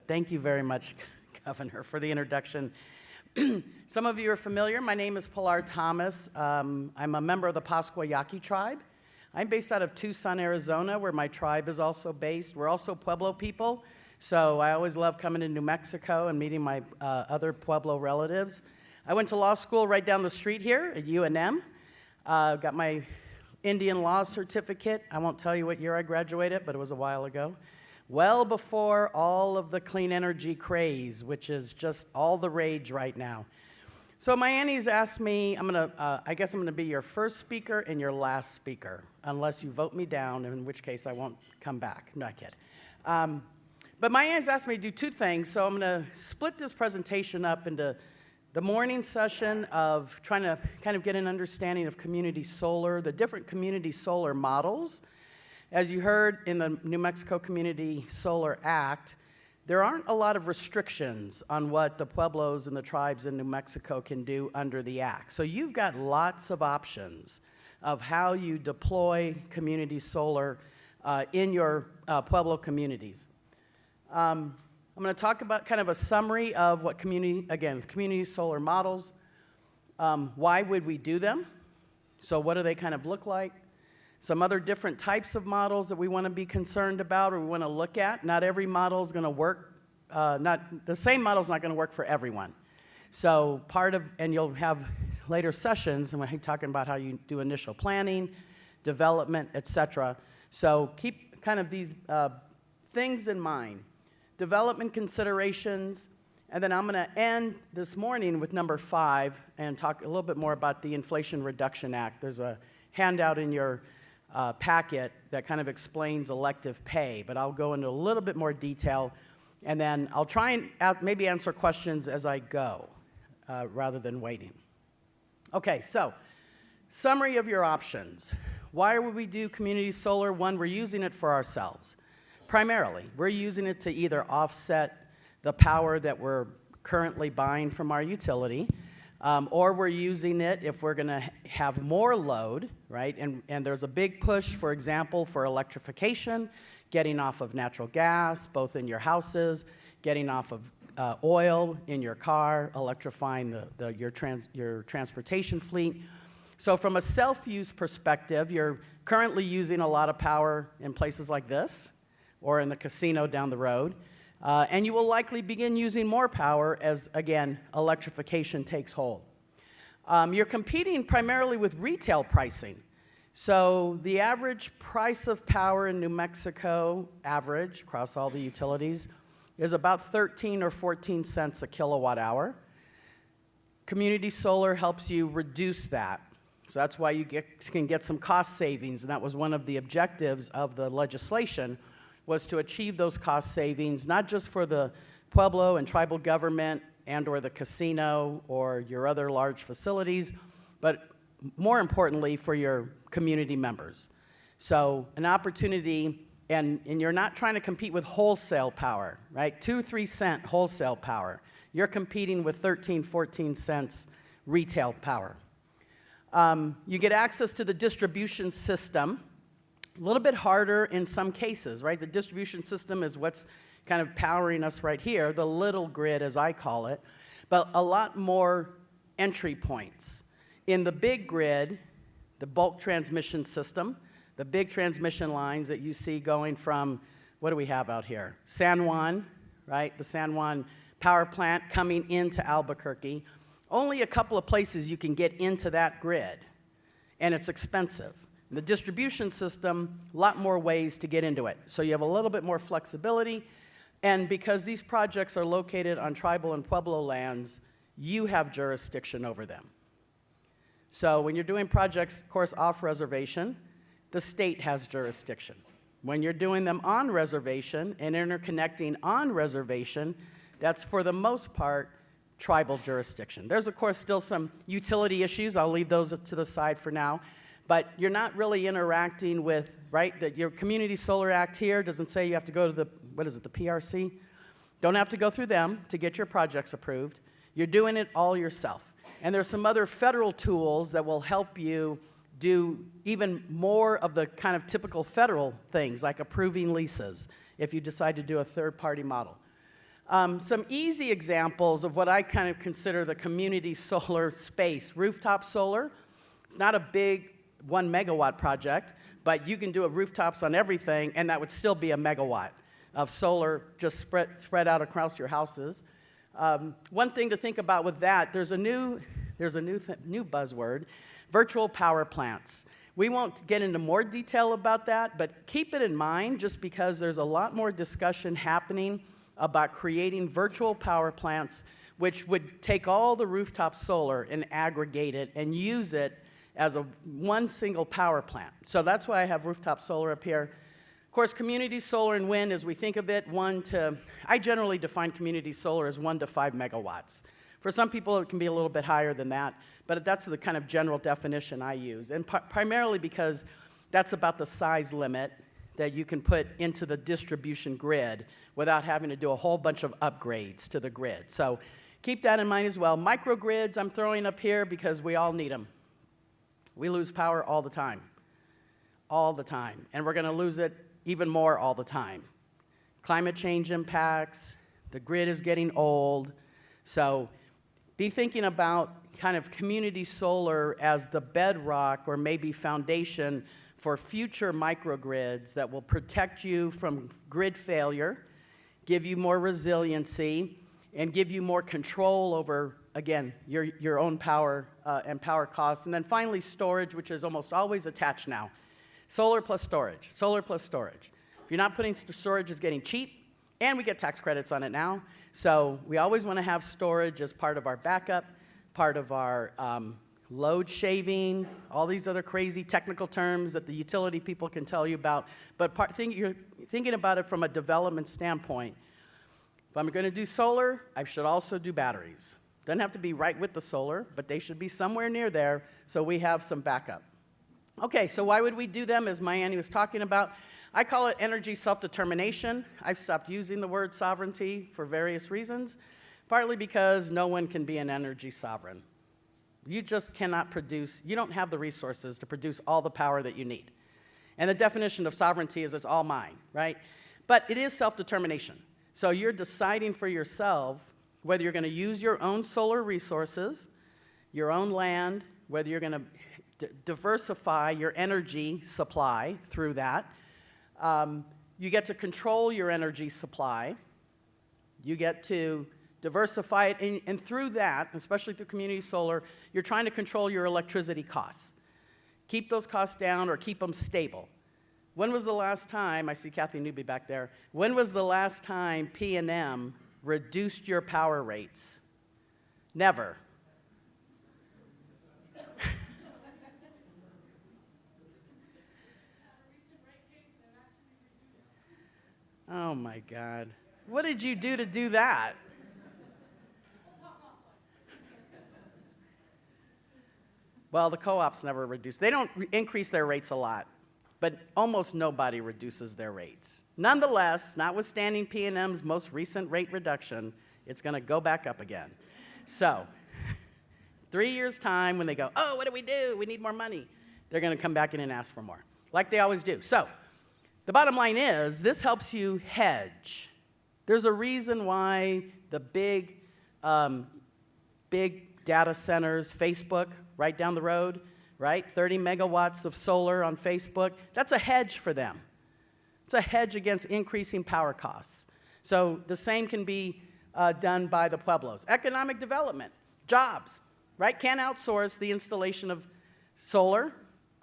Thank you very much, Governor, for the introduction. Some of you are familiar. My name is Pilar Thomas. I'm a member of the Pascua Yaqui tribe. I'm based out of Tucson, Arizona, where my tribe is also based. We're also Pueblo people, so I always love coming to New Mexico and meeting my other Pueblo relatives. I went to law school right down the street here at UNM. Got my Indian law certificate. I won't tell you what year I graduated, but it was a while ago. Well before all of the clean energy craze, which is just all the rage right now. So my aunties asked me, I guess I'm gonna be your first speaker and your last speaker, unless you vote me down, in which case I won't come back. No, I kid. But my aunties asked me to do two things, so I'm gonna split this presentation up into the morning session of trying to kind of get an understanding of community solar, the different community solar models. As you heard in the New Mexico Community Solar Act, there aren't a lot of restrictions on what the Pueblos and the tribes in New Mexico can do under the Act. So you've got lots of options of how you deploy community solar in your Pueblo communities. I'm going to talk about kind of a summary of what community solar models, why would we do them? So what do they kind of look like? Some other different types of models that we want to be concerned about or we want to look at. Not every model is going to work. The same model is not going to work for everyone. So and you'll have later sessions, and we're talking about how you do initial planning, development, etc. So keep kind of these things in mind. Development considerations, and then I'm going to end this morning with number 5 and talk a little bit more about the Inflation Reduction Act. There's a handout in your packet that kind of explains elective pay, but I'll go into a little bit more detail, and then I'll try and maybe answer questions as I go, rather than waiting. Okay, so summary of your options. Why would we do community solar? One, we're using it for ourselves. Primarily, we're using it to either offset the power that we're currently buying from our utility, or we're using it if we're going to have more load, right? And there's a big push, for example, for electrification, getting off of natural gas, both in your houses, getting off of oil in your car, electrifying your transportation fleet. So from a self-use perspective, you're currently using a lot of power in places like this, or in the casino down the road. And you will likely begin using more power as, again, electrification takes hold. You're competing primarily with retail pricing. So the average price of power in New Mexico, average across all the utilities, is about 13 or 14 cents a kilowatt hour. Community solar helps you reduce that. So that's why you can get some cost savings, and that was one of the objectives of the legislation, was to achieve those cost savings, not just for the Pueblo and tribal government and or the casino or your other large facilities, but more importantly for your community members. So an opportunity, and you're not trying to compete with wholesale power, right? 2-3 cent wholesale power. You're competing with 13, 14 cents retail power. You get access to the distribution system. A little bit harder in some cases, right? The distribution system is what's kind of powering us right here, the little grid as I call it, but a lot more entry points. In the big grid, the bulk transmission system, the big transmission lines that you see going from, what do we have out here? San Juan, right? The San Juan power plant coming into Albuquerque. Only a couple of places you can get into that grid, and it's expensive. The distribution system, a lot more ways to get into it. So you have a little bit more flexibility, and because these projects are located on tribal and Pueblo lands, you have jurisdiction over them. So when you're doing projects, of course, off reservation, the state has jurisdiction. When you're doing them on reservation and interconnecting on reservation, that's for the most part tribal jurisdiction. There's, of course, still some utility issues. I'll leave those to the side for now. But you're not really interacting with, right, that your Community Solar Act here doesn't say you have to go to the, what is it, the PRC? Don't have to go through them to get your projects approved. You're doing it all yourself. And there's some other federal tools that will help you do even more of the kind of typical federal things, like approving leases, if you decide to do a third-party model. Some easy examples of what I kind of consider the community solar space. Rooftop solar. It's not a big 1 megawatt project, but you can do rooftops on everything, and that would still be a megawatt of solar just spread out across your houses. One thing to think about with that, there's a new buzzword, virtual power plants. We won't get into more detail about that, but keep it in mind just because there's a lot more discussion happening about creating virtual power plants which would take all the rooftop solar and aggregate it and use it as one single power plant. So that's why I have rooftop solar up here. Of course, community solar and wind, as we think of it, I generally define community solar as 1 to 5 megawatts. For some people, it can be a little bit higher than that, but that's the kind of general definition I use, and primarily because that's about the size limit that you can put into the distribution grid without having to do a whole bunch of upgrades to the grid. So keep that in mind as well. Microgrids I'm throwing up here because we all need them. We lose power all the time, and we're going to lose it even more all the time. Climate change impacts, the grid is getting old, so be thinking about kind of community solar as the bedrock or maybe foundation for future microgrids that will protect you from grid failure, give you more resiliency, and give you more control over, again, your own power and power costs. And then finally, storage, which is almost always attached now. Solar plus storage, solar plus storage. If you're not putting storage, it's getting cheap, and we get tax credits on it now. So we always want to have storage as part of our backup, part of our load shaving, all these other crazy technical terms that the utility people can tell you about. But you're thinking about it from a development standpoint. If I'm going to do solar, I should also do batteries. Doesn't have to be right with the solar, but they should be somewhere near there so we have some backup. Okay, so why would we do them, as Mayani was talking about? I call it energy self-determination. I've stopped using the word sovereignty for various reasons, partly because no one can be an energy sovereign. You just cannot produce, you don't have the resources to produce all the power that you need. And the definition of sovereignty is it's all mine, right? But it is self-determination. So you're deciding for yourself whether you're going to use your own solar resources, your own land, whether you're going to diversify your energy supply through that. You get to control your energy supply. You get to diversify it, and through that, especially through community solar, you're trying to control your electricity costs. Keep those costs down or keep them stable. When was the last time, I see Kathy Newby back there, when was the last time P&M reduced your power rates? Never. Oh my God. What did you do that? Well, the co-ops never reduce. They don't increase their rates a lot, but almost nobody reduces their rates. Nonetheless, notwithstanding P&M's most recent rate reduction, it's going to go back up again. So, 3 years' time, when they go, oh, what do? We need more money. They're going to come back in and ask for more, like they always do. So, the bottom line is, this helps you hedge. There's a reason why the big data centers, Facebook, right down the road, right? 30 megawatts of solar on Facebook. That's a hedge for them. It's a hedge against increasing power costs. So the same can be done by the Pueblos. Economic development, jobs, right? Can't outsource the installation of solar,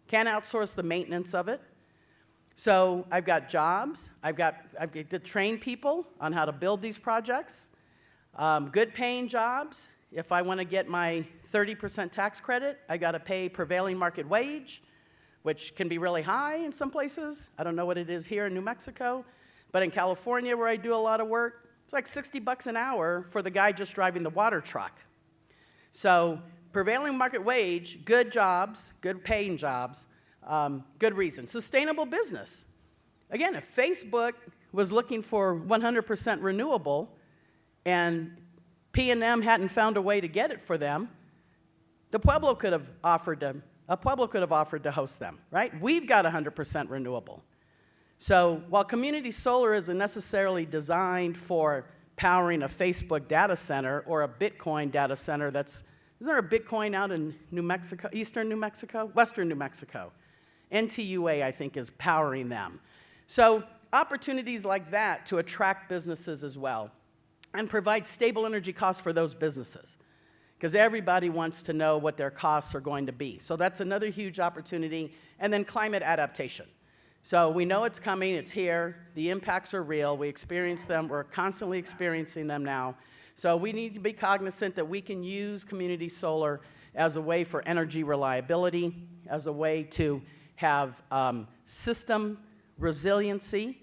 can't outsource the maintenance of it. So I've got jobs, I've got to train people on how to build these projects, good paying jobs. If I want to get my 30% tax credit, I got to pay prevailing market wage, which can be really high in some places. I don't know what it is here in New Mexico, but in California, where I do a lot of work, it's like $60 an hour for the guy just driving the water truck. So prevailing market wage, good jobs, good paying jobs, good reason. Sustainable business. Again, if Facebook was looking for 100% renewable and P&M hadn't found a way to get it for them, a Pueblo could have offered to host them, right? We've got 100% renewable. So while community solar isn't necessarily designed for powering a Facebook data center or a Bitcoin data center isn't there a Bitcoin out in New Mexico, eastern New Mexico, western New Mexico? NTUA, I think, is powering them. So opportunities like that to attract businesses as well and provide stable energy costs for those businesses, because everybody wants to know what their costs are going to be. So that's another huge opportunity. And then climate adaptation. So we know it's coming, it's here, the impacts are real, we experience them, we're constantly experiencing them now. So we need to be cognizant that we can use community solar as a way for energy reliability, as a way to have system resiliency,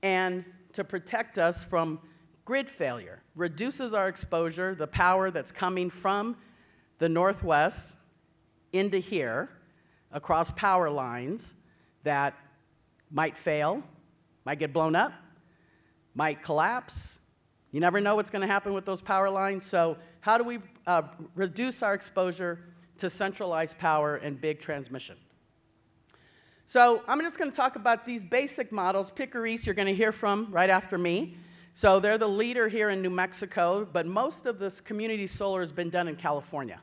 and to protect us from grid failure. Reduces our exposure, the power that's coming from the Northwest into here, across power lines that might fail, might get blown up, might collapse. You never know what's going to happen with those power lines. So how do we reduce our exposure to centralized power and big transmission? So I'm just going to talk about these basic models. Picarise, you're going to hear from right after me. So they're the leader here in New Mexico, but most of this community solar has been done in California.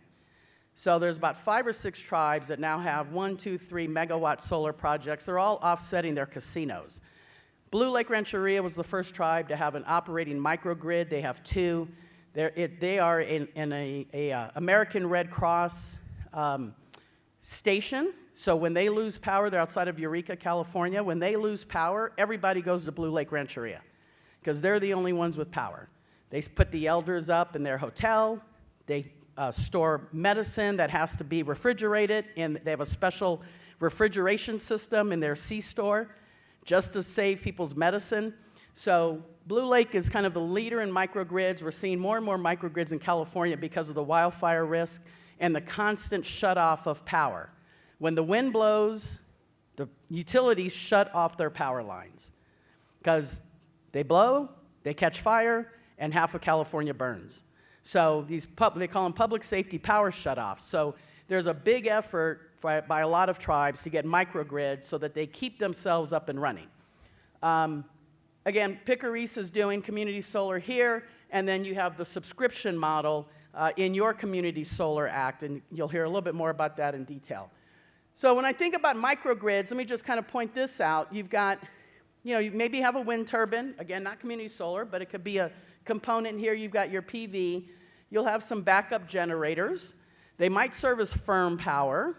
So there's about 5 or 6 tribes that now have 1, 2, 3 megawatt solar projects. They're all offsetting their casinos. Blue Lake Rancheria was the first tribe to have an operating microgrid. They have 2. They are in a American Red Cross station. So when they lose power, they're outside of Eureka, California. When they lose power, everybody goes to Blue Lake Rancheria because they're the only ones with power. They put the elders up in their hotel. They store medicine that has to be refrigerated, and they have a special refrigeration system in their C-store just to save people's medicine. So Blue Lake is kind of the leader in microgrids. We're seeing more and more microgrids in California because of the wildfire risk and the constant shutoff of power. When the wind blows, the utilities shut off their power lines because they blow, they catch fire, and half of California burns. So they call them public safety power shutoffs. So there's a big effort by a lot of tribes to get microgrids so that they keep themselves up and running. Again, Picarise is doing community solar here, and then you have the subscription model in your Community Solar Act, and you'll hear a little bit more about that in detail. So when I think about microgrids, let me just kind of point this out. You've got, you maybe have a wind turbine, again, not community solar, but it could be a component here. You've got your PV. You'll have some backup generators. They might serve as firm power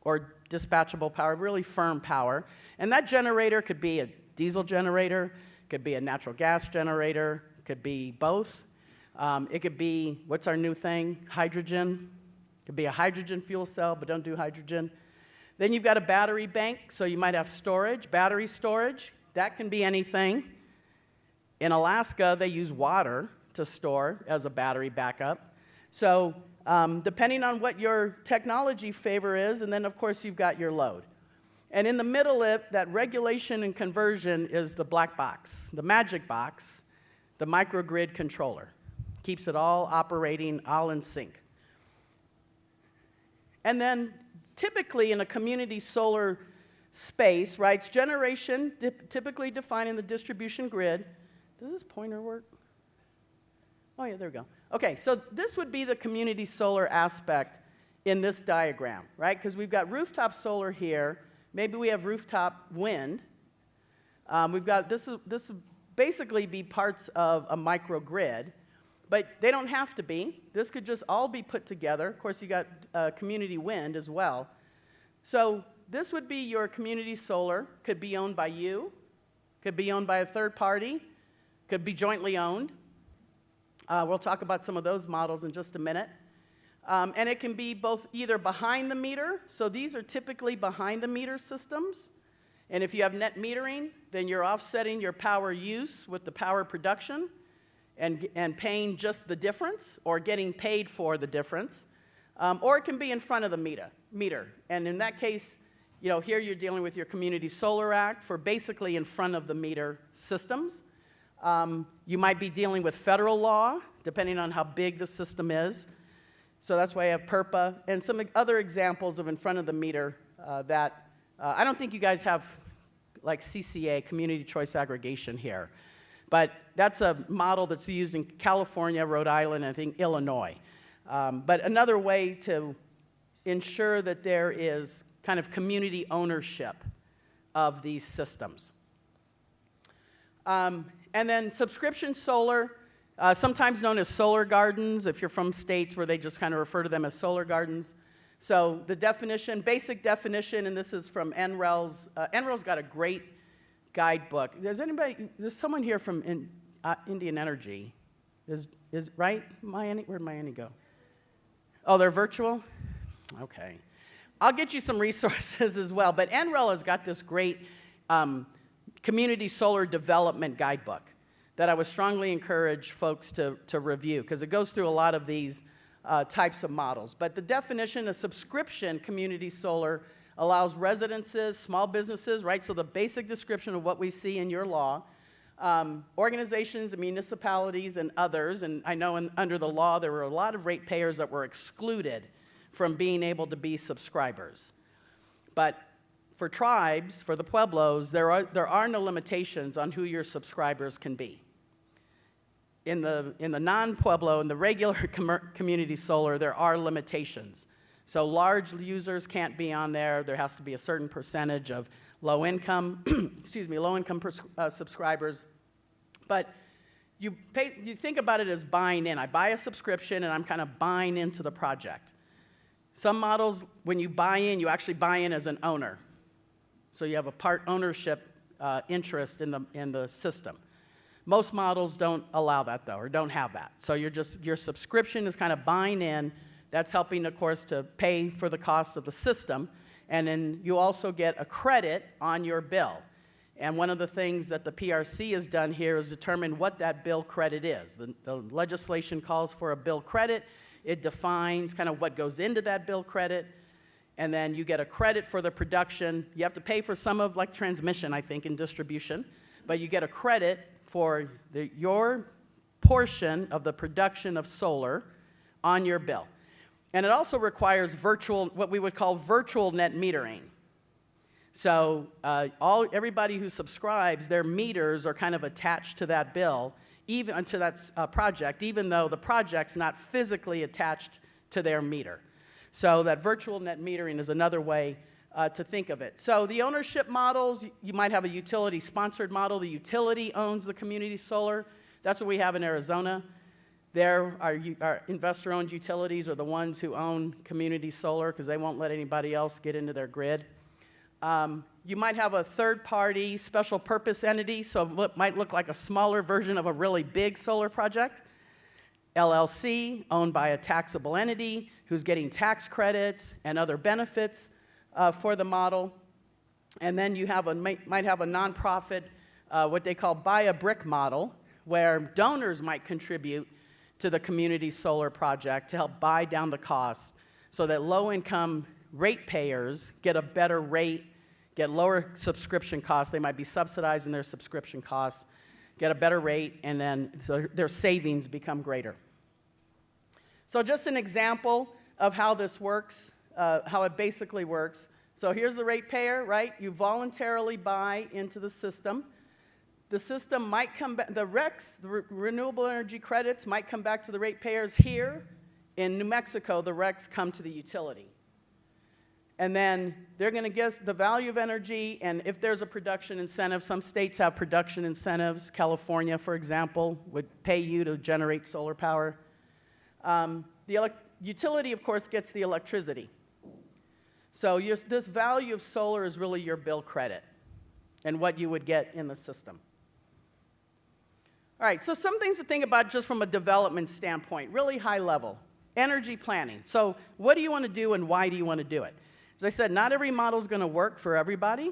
or dispatchable power, really firm power. And that generator could be a diesel generator, could be a natural gas generator, could be both. It could be, what's our new thing? Hydrogen. It could be a hydrogen fuel cell, but don't do hydrogen. Then you've got a battery bank, so you might have storage, battery storage. That can be anything. In Alaska, they use water to store as a battery backup. So depending on what your technology favor is, and then, of course, you've got your load. And in the middle of that regulation and conversion is the black box, the magic box, the microgrid controller. Keeps it all operating, all in sync. And then typically in a community solar space, right, it's generation typically defined in the distribution grid. Does this pointer work? Oh, yeah, there we go. Okay, so this would be the community solar aspect in this diagram, right? Because we've got rooftop solar here. Maybe we have rooftop wind. We've got, this would basically be parts of a microgrid, but they don't have to be. This could just all be put together. Of course, you got community wind as well. So this would be your community solar. Could be owned by you, could be owned by a third party, could be jointly owned. We'll talk about some of those models in just a minute. And it can be both either behind the meter, so these are typically behind the meter systems. And if you have net metering, then you're offsetting your power use with the power production and paying just the difference or getting paid for the difference. Or it can be in front of the meter. And in that case, here you're dealing with your Community Solar Act for basically in front of the meter systems. You might be dealing with federal law, depending on how big the system is. So that's why I have PURPA and some other examples of in front of the meter that I don't think you guys have like CCA, Community Choice Aggregation here. But that's a model that's used in California, Rhode Island, and I think Illinois. But another way to ensure that there is kind of community ownership of these systems. And then subscription solar, sometimes known as solar gardens, if you're from states where they just kind of refer to them as solar gardens. So the definition, basic definition, and this is from NREL's. NREL's got a great guidebook. There's someone here from Indian Energy. Right? Where'd Miami go? Oh, they're virtual? Okay. I'll get you some resources as well. But NREL has got this great community solar development guidebook that I would strongly encourage folks to review, because it goes through a lot of these types of models. But the definition of subscription community solar allows residences, small businesses, right? So the basic description of what we see in your law, organizations and municipalities and others, and I know under the law there were a lot of ratepayers that were excluded from being able to be subscribers. But for tribes, for the Pueblos, there are no limitations on who your subscribers can be. In the non-Pueblo, in the regular community solar, there are limitations. So large users can't be on there. There has to be a certain percentage of low-income, low-income subscribers. But you think about it as buying in. I buy a subscription, and I'm kind of buying into the project. Some models, when you buy in, you actually buy in as an owner. So you have a part ownership interest in the system. Most models don't allow that, though, or don't have that. So your subscription is kind of buying in. That's helping, of course, to pay for the cost of the system. And then you also get a credit on your bill. And one of the things that the PRC has done here is determine what that bill credit is. The legislation calls for a bill credit. It defines kind of what goes into that bill credit. And then you get a credit for the production. You have to pay for some of, like, transmission, I think, and distribution. But you get a credit for your portion of the production of solar on your bill. And it also requires what we would call virtual net metering. So everybody who subscribes, their meters are kind of attached to that bill, even to that project, even though the project's not physically attached to their meter. So that virtual net metering is another way to think of it. So the ownership models, you might have a utility-sponsored model. The utility owns the community solar. That's what we have in Arizona. There, our investor-owned utilities are the ones who own community solar because they won't let anybody else get into their grid. You might have a third-party special purpose entity, so it might look like a smaller version of a really big solar project. LLC, owned by a taxable entity who's getting tax credits and other benefits for the model. And then you might have a nonprofit, what they call buy a brick model, where donors might contribute to the community solar project to help buy down the costs so that low-income ratepayers get a better rate, get lower subscription costs. They might be subsidizing their subscription costs, get a better rate, and then their savings become greater. So just an example of how this works, how it basically works. So here's the ratepayer, right? You voluntarily buy into the system. The system might come back, the RECs, the renewable energy credits, might come back to the ratepayers here. In New Mexico, the RECs come to the utility. And then they're going to guess the value of energy, and if there's a production incentive, some states have production incentives. California, for example, would pay you to generate solar power. The utility, of course, gets the electricity. So this value of solar is really your bill credit and what you would get in the system. All right, so some things to think about just from a development standpoint, really high level. Energy planning. So what do you want to do and why do you want to do it? As I said, not every model is going to work for everybody.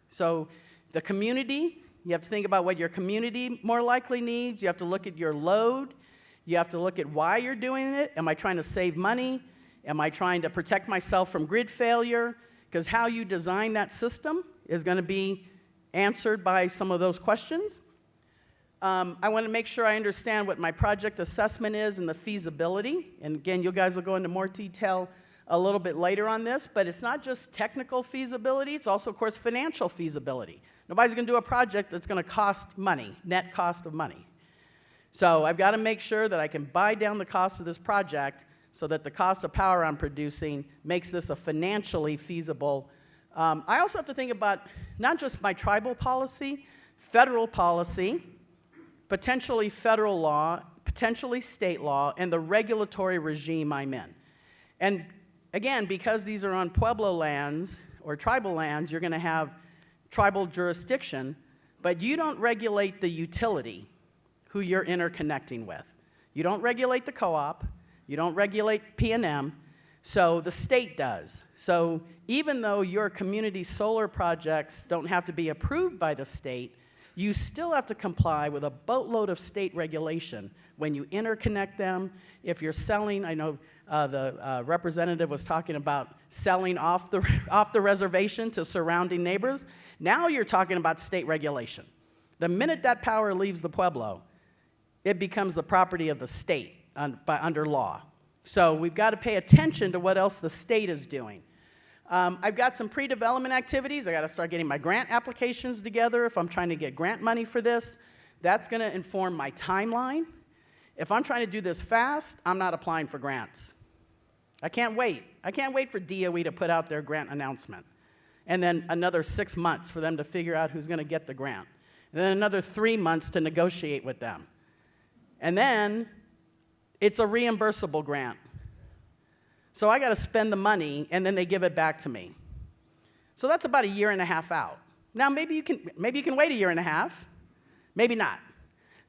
So the community, you have to think about what your community more likely needs. You have to look at your load. You have to look at why you're doing it. Am I trying to save money? Am I trying to protect myself from grid failure? Because how you design that system is going to be answered by some of those questions. I want to make sure I understand what my project assessment is and the feasibility. And again, you guys will go into more detail a little bit later on this, but it's not just technical feasibility, it's also, of course, financial feasibility. Nobody's going to do a project that's going to cost money, net cost of money. So I've got to make sure that I can buy down the cost of this project so that the cost of power I'm producing makes this a financially feasible. I also have to think about not just my tribal policy, federal policy, potentially federal law, potentially state law, and the regulatory regime I'm in. And again, because these are on Pueblo lands or tribal lands, you're going to have tribal jurisdiction, but you don't regulate the utility who you're interconnecting with. You don't regulate the co-op, you don't regulate P&M, so the state does. So even though your community solar projects don't have to be approved by the state, you still have to comply with a boatload of state regulation when you interconnect them. If you're selling, I know the representative was talking about selling off the reservation to surrounding neighbors. Now you're talking about state regulation. The minute that power leaves the Pueblo, it becomes the property of the state under law. So we've got to pay attention to what else the state is doing. I've got some pre-development activities. I got to start getting my grant applications together if I'm trying to get grant money for this. That's going to inform my timeline. If I'm trying to do this fast, I'm not applying for grants. I can't wait. I can't wait for DOE to put out their grant announcement. And then another 6 months for them to figure out who's going to get the grant. And then another 3 months to negotiate with them. And then it's a reimbursable grant. So I got to spend the money, and then they give it back to me. So that's about 1.5 years out. Now, maybe you can wait 1.5 years, maybe not.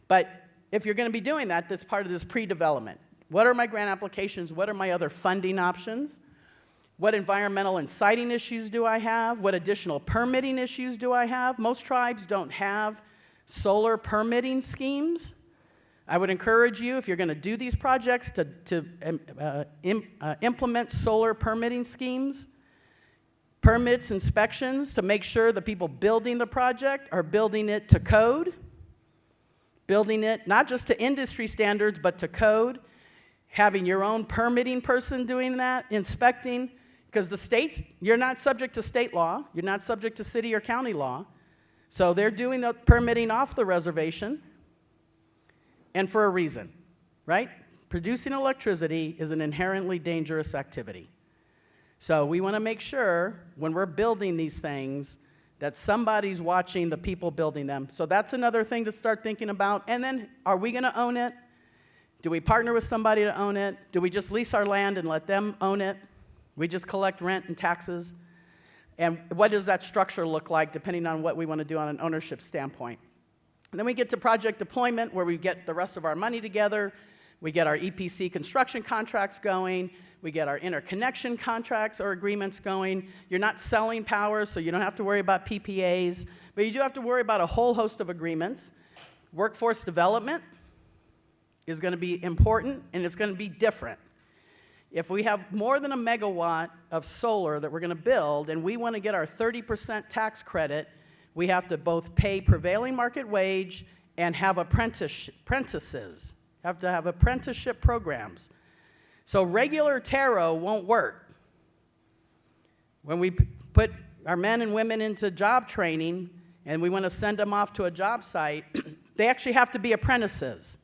But if you're going to be doing that, that's part of this pre-development. What are my grant applications? What are my other funding options? What environmental and siting issues do I have? What additional permitting issues do I have? Most tribes don't have solar permitting schemes. I would encourage you, if you're going to do these projects, to implement solar permitting schemes, permits, inspections, to make sure the people building the project are building it to code, building it not just to industry standards, but to code, having your own permitting person doing that, inspecting, because the states, you're not subject to state law, you're not subject to city or county law, so they're doing the permitting off the reservation. And for a reason, right? Producing electricity is an inherently dangerous activity. So we want to make sure when we're building these things that somebody's watching the people building them. So that's another thing to start thinking about. And then, are we going to own it? Do we partner with somebody to own it? Do we just lease our land and let them own it? We just collect rent and taxes? And what does that structure look like depending on what we want to do on an ownership standpoint? And then we get to project deployment, where we get the rest of our money together, we get our EPC construction contracts going, we get our interconnection contracts or agreements going. You're not selling power, so you don't have to worry about PPAs, but you do have to worry about a whole host of agreements. Workforce development is going to be important, and it's going to be different. If we have more than 1 megawatt of solar that we're going to build, and we want to get our 30% tax credit, we have to both pay prevailing market wage and have apprentices, have to have apprenticeship programs. So regular tariff won't work. When we put our men and women into job training and we want to send them off to a job site, they actually have to be apprentices.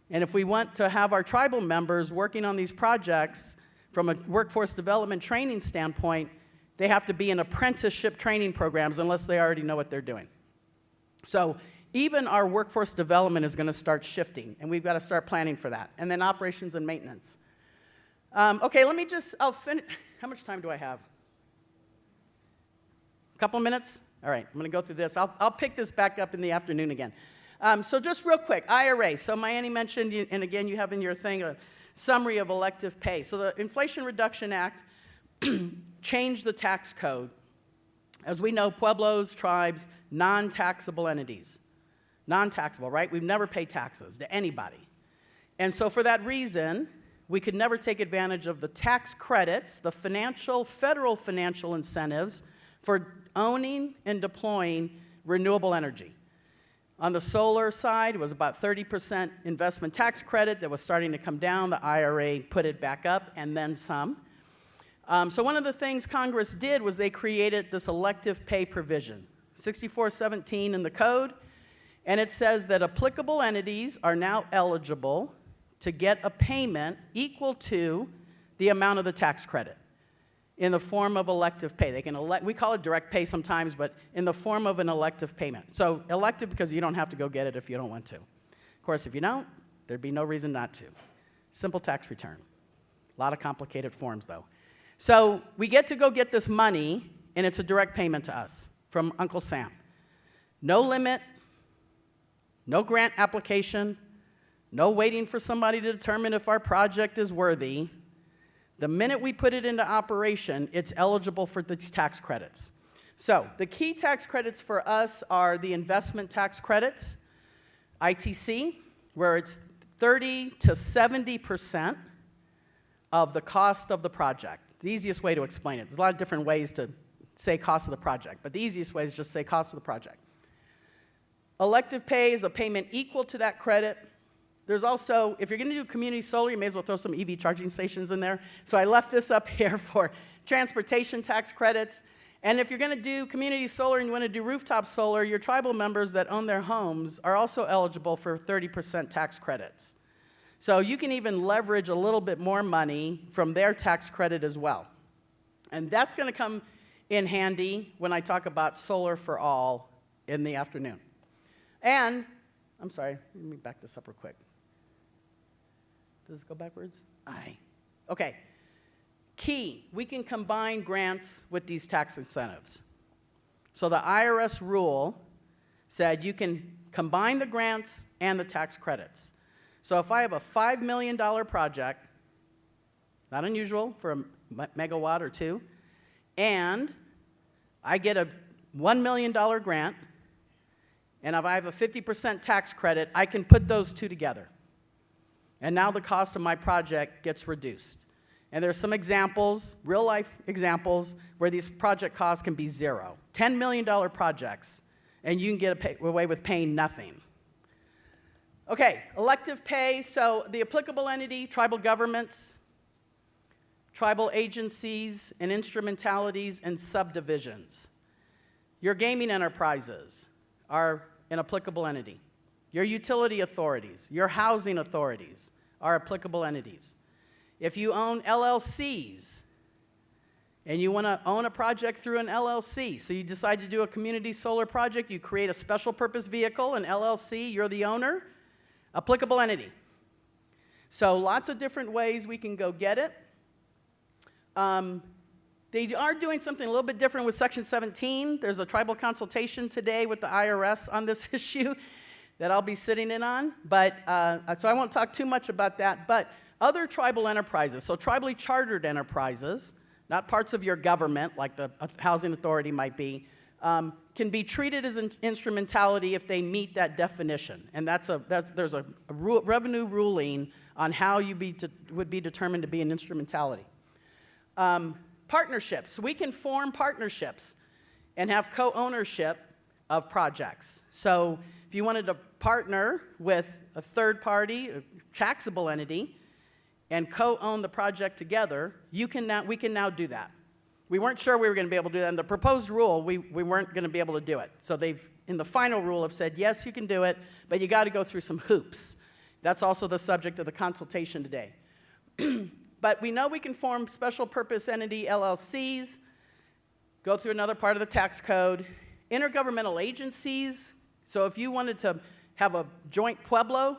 And if we want to have our tribal members working on these projects from a workforce development training standpoint, they have to be in apprenticeship training programs unless they already know what they're doing. So even our workforce development is going to start shifting, and we've got to start planning for that. And then operations and maintenance. Okay, I'll finish. How much time do I have? A couple minutes? All right, I'm going to go through this. I'll pick this back up in the afternoon again. So just real quick, IRA. So Mayani mentioned, and again, you have in your thing a summary of elective pay. So the Inflation Reduction Act changed the tax code. As we know, Pueblos, tribes, non-taxable entities. Non-taxable, right? We've never paid taxes to anybody. And so for that reason, we could never take advantage of the tax credits, the federal financial incentives for owning and deploying renewable energy. On the solar side, it was about 30% investment tax credit that was starting to come down. The IRA put it back up, and then some. So one of the things Congress did was they created this elective pay provision. 6417 in the code, and it says that applicable entities are now eligible to get a payment equal to the amount of the tax credit in the form of elective pay. They can we call it direct pay sometimes, but in the form of an elective payment. So elective because you don't have to go get it if you don't want to. Of course, if you don't, there'd be no reason not to. Simple tax return. A lot of complicated forms, though. So we get to go get this money, and it's a direct payment to us from Uncle Sam. No limit, no grant application, no waiting for somebody to determine if our project is worthy. The minute we put it into operation, it's eligible for these tax credits. So the key tax credits for us are the investment tax credits, ITC, where it's 30 to 70% of the cost of the project. The easiest way to explain it. There's a lot of different ways to say cost of the project, but the easiest way is just say cost of the project. Elective pay is a payment equal to that credit. There's also, if you're going to do community solar, you may as well throw some EV charging stations in there. So I left this up here for transportation tax credits. And if you're going to do community solar and you want to do rooftop solar, your tribal members that own their homes are also eligible for 30% tax credits. So you can even leverage a little bit more money from their tax credit as well. And that's going to come in handy when I talk about solar for all in the afternoon. And, I'm sorry, let me back this up real quick. Does it go backwards? Aye. Okay. Key, we can combine grants with these tax incentives. So the IRS rule said you can combine the grants and the tax credits. So if I have a $5 million project, not unusual for a megawatt or two, and I get a $1 million grant, and if I have a 50% tax credit, I can put those two together. And now the cost of my project gets reduced. And there's some examples, real-life examples, where these project costs can be zero. $10 million projects, and you can get away with paying nothing. Okay, elective pay. So the applicable entity, tribal governments, tribal agencies, and instrumentalities and subdivisions. Your gaming enterprises are an applicable entity. Your utility authorities, your housing authorities are applicable entities. If you own LLCs and you want to own a project through an LLC, so you decide to do a community solar project, you create a special purpose vehicle, an LLC, you're the owner, applicable entity. So lots of different ways we can go get it. They are doing something a little bit different with Section 17. There's a tribal consultation today with the IRS on this issue that I'll be sitting in on. But, so I won't talk too much about that. But other tribal enterprises, so tribally chartered enterprises, not parts of your government like the housing authority might be, can be treated as an instrumentality if they meet that definition. And there's a revenue ruling on how you would be determined to be an instrumentality. Partnerships. We can form partnerships and have co-ownership of projects. So if you wanted to partner with a third party, a taxable entity, and co-own the project together, we can now do that. We weren't sure we were going to be able to do that. In the proposed rule, we weren't going to be able to do it. So they've, in the final rule, have said, yes, you can do it, but you got to go through some hoops. That's also the subject of the consultation today. But we know we can form special purpose entity LLCs, go through another part of the tax code, intergovernmental agencies. So if you wanted to have a joint Pueblo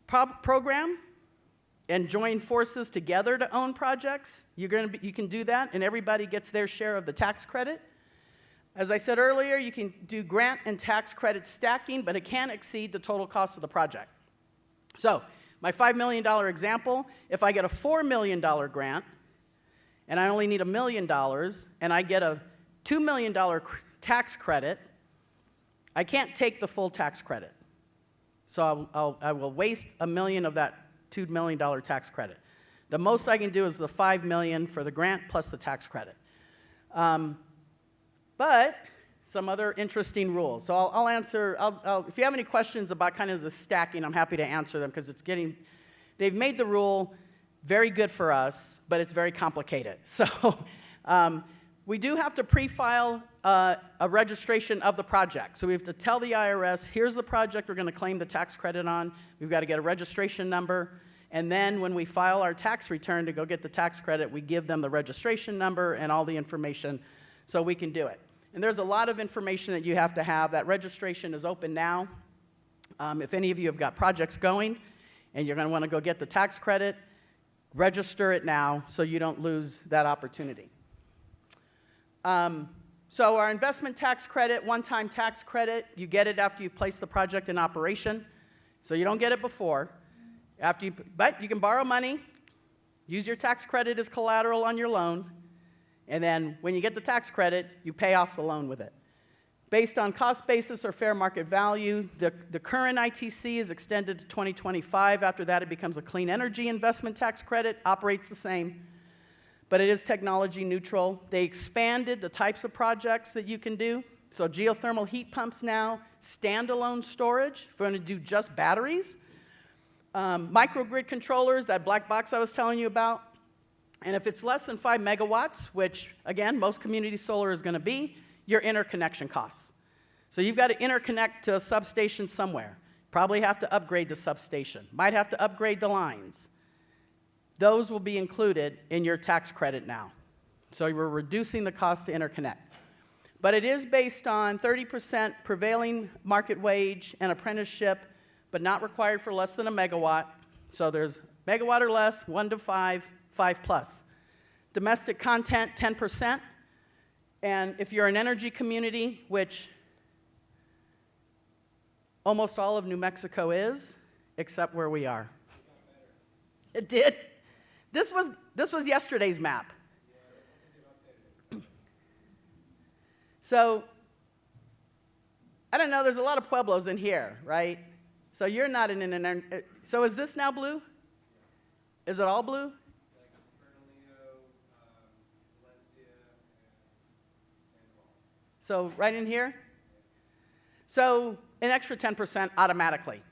program and join forces together to own projects, you can do that, and everybody gets their share of the tax credit. As I said earlier, you can do grant and tax credit stacking, but it can't exceed the total cost of the project. So my $5 million example, if I get a $4 million grant, and I only need $1 million, and I get a $2 million tax credit, I can't take the full tax credit. So I will waste $1 million of that $2 million tax credit. The most I can do is the $5 million for the grant plus the tax credit. But some other interesting rules. So I'll answer, if you have any questions about kind of the stacking, I'm happy to answer them because they've made the rule very good for us, but it's very complicated. So We do have to pre-file a registration of the project. So we have to tell the IRS, here's the project we're going to claim the tax credit on. We've got to get a registration number. And then when we file our tax return to go get the tax credit, we give them the registration number and all the information so we can do it. And there's a lot of information that you have to have. That registration is open now. If any of you have got projects going and you're going to want to go get the tax credit, register it now so you don't lose that opportunity. So our investment tax credit, one-time tax credit, you get it after you place the project in operation. So you don't get it before. But you can borrow money, use your tax credit as collateral on your loan, and then when you get the tax credit, you pay off the loan with it. Based on cost basis or fair market value, the current ITC is extended to 2025. After that, it becomes a clean energy investment tax credit, operates the same, but it is technology neutral. They expanded the types of projects that you can do. So geothermal heat pumps now, standalone storage, if we're going to do just batteries. Microgrid controllers, that black box I was telling you about. And if it's less than 5 megawatts, which, again, most community solar is going to be, your interconnection costs. So you've got to interconnect to a substation somewhere. Probably have to upgrade the substation. Might have to upgrade the lines. Those will be included in your tax credit now. So we're reducing the cost to interconnect. But it is based on 30% prevailing market wage and apprenticeship, but not required for less than a megawatt. So there's megawatt or less, 1 to 5, 5 plus. Domestic content, 10%. And if you're an energy community, which almost all of New Mexico is, except where we are. It did. This was yesterday's map. So, I don't know, there's a lot of pueblos in here, right? So you're not in an, so is this now blue? Is it all blue? So right in here? So an extra 10% automatically.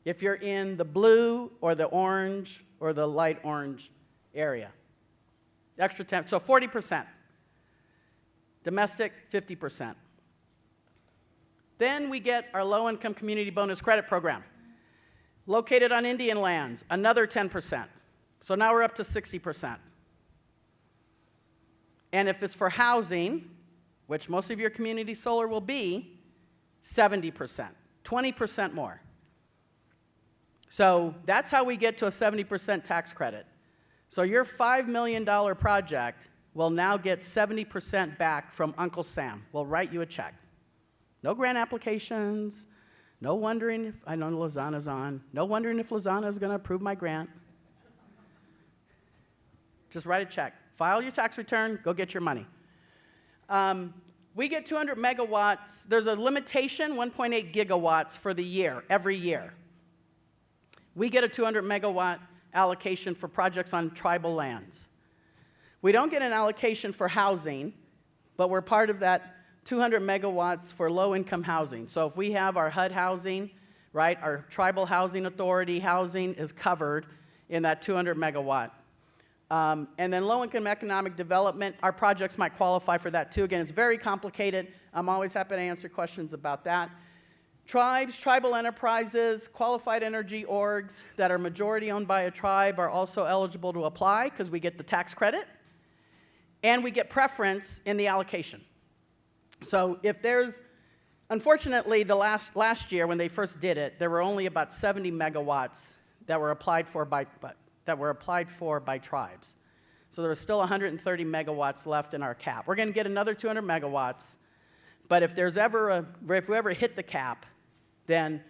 If you're in the blue or the orange or the light orange area. Extra 10, so 40%. Domestic, 50%. Then we get our low-income community bonus credit program. Located on Indian lands, another 10%. So now we're up to 60%. And if it's for housing, which most of your community solar will be, 70%, 20% more. So that's how we get to a 70% tax credit. So your $5 million project will now get 70% back from Uncle Sam. We'll write you a check. No grant applications, no wondering if, I know Lozana's on, no wondering if Lozana is going to approve my grant. Just write a check. File your tax return, go get your money. We get 200 megawatts. There's a limitation, 1.8 gigawatts for the year, every year. We get a 200 megawatt allocation for projects on tribal lands. We don't get an allocation for housing, but we're part of that 200 megawatts for low-income housing. So if we have our HUD housing, right, our Tribal Housing Authority housing is covered in that 200 megawatt. And then low-income economic development, our projects might qualify for that too. Again, it's very complicated. I'm always happy to answer questions about that. Tribes, tribal enterprises, qualified energy orgs that are majority owned by a tribe are also eligible to apply because we get the tax credit and we get preference in the allocation. So if there's, unfortunately, the last year when they first did it, there were only about 70 megawatts that were applied for by tribes. So there was still 130 megawatts left in our cap. We're going to get another 200 megawatts, but if we ever hit the cap, then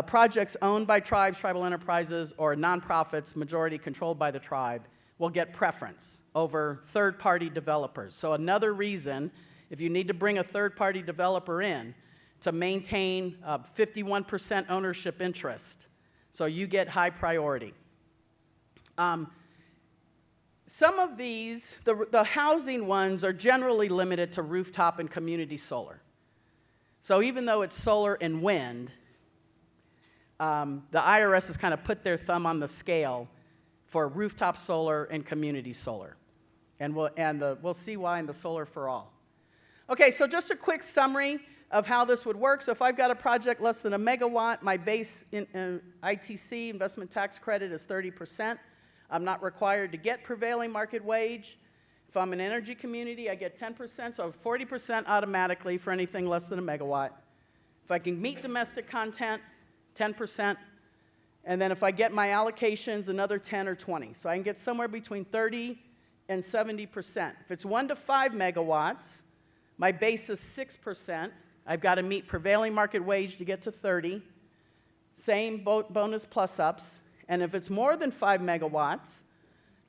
projects owned by tribes, tribal enterprises, or nonprofits, majority controlled by the tribe, will get preference over third-party developers. So another reason, if you need to bring a third-party developer in to maintain 51% ownership interest, so you get high priority. Some of these, the housing ones, are generally limited to rooftop and community solar. So even though it's solar and wind, the IRS has kind of put their thumb on the scale for rooftop solar and community solar. And we'll see why in the Solar for All. Okay, so just a quick summary of how this would work. So if I've got a project less than a megawatt, my base ITC, investment tax credit, is 30%. I'm not required to get prevailing market wage. If I'm an energy community, I get 10%, so 40% automatically for anything less than a megawatt. If I can meet domestic content, 10%. And then if I get my allocations, another 10 or 20. So I can get somewhere between 30 and 70%. If it's 1 to 5 megawatts, my base is 6%. I've got to meet prevailing market wage to get to 30. Same bonus plus ups. And if it's more than 5 megawatts,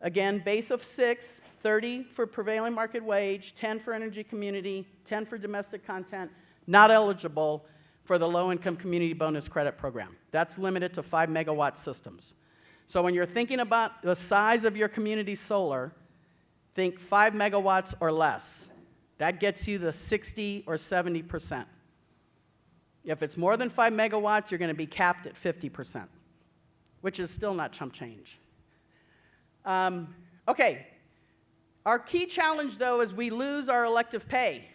again, base of 6, 30 for prevailing market wage, 10 for energy community, 10 for domestic content, not eligible for the low-income community bonus credit program. That's limited to 5 megawatt systems. So when you're thinking about the size of your community solar, think 5 megawatts or less. That gets you the 60 or 70%. If it's more than 5 megawatts, you're going to be capped at 50%, which is still not chump change. Okay, our key challenge, though, is we lose our elective pay.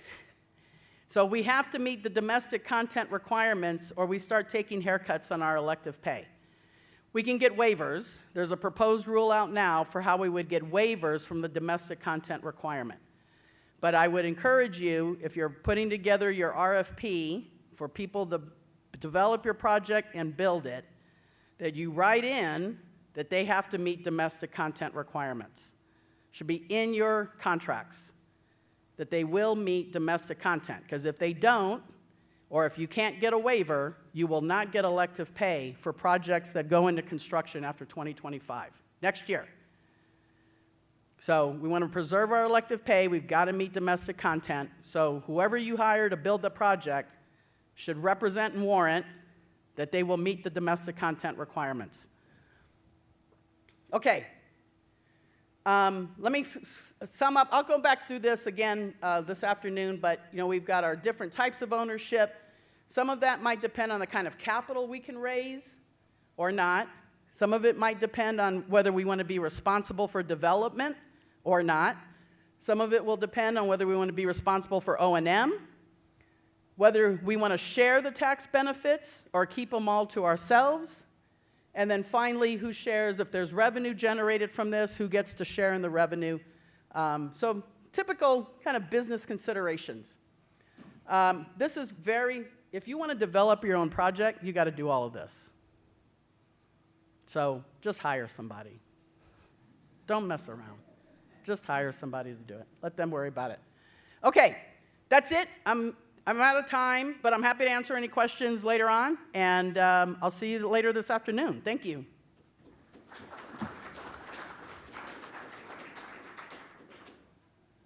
So we have to meet the domestic content requirements, or we start taking haircuts on our elective pay. We can get waivers. There's a proposed rule out now for how we would get waivers from the domestic content requirement. But I would encourage you, if you're putting together your RFP for people to develop your project and build it, that you write in that they have to meet domestic content requirements. It should be in your contracts that they will meet domestic content. Because if they don't, or if you can't get a waiver, you will not get elective pay for projects that go into construction after 2025, next year. So we want to preserve our elective pay. We've got to meet domestic content. So whoever you hire to build the project should represent and warrant that they will meet the domestic content requirements. Okay. Let me sum up. I'll go back through this again this afternoon, but we've got our different types of ownership. Some of that might depend on the kind of capital we can raise or not. Some of it might depend on whether we want to be responsible for development or not. Some of it will depend on whether we want to be responsible for O&M, whether we want to share the tax benefits or keep them all to ourselves. And then finally, who shares, if there's revenue generated from this, who gets to share in the revenue. So typical kind of business considerations. This is if you want to develop your own project, you got to do all of this. So just hire somebody. Don't mess around. Just hire somebody to do it. Let them worry about it. Okay, that's it. I'm out of time, but I'm happy to answer any questions later on, and I'll see you later this afternoon. Thank you.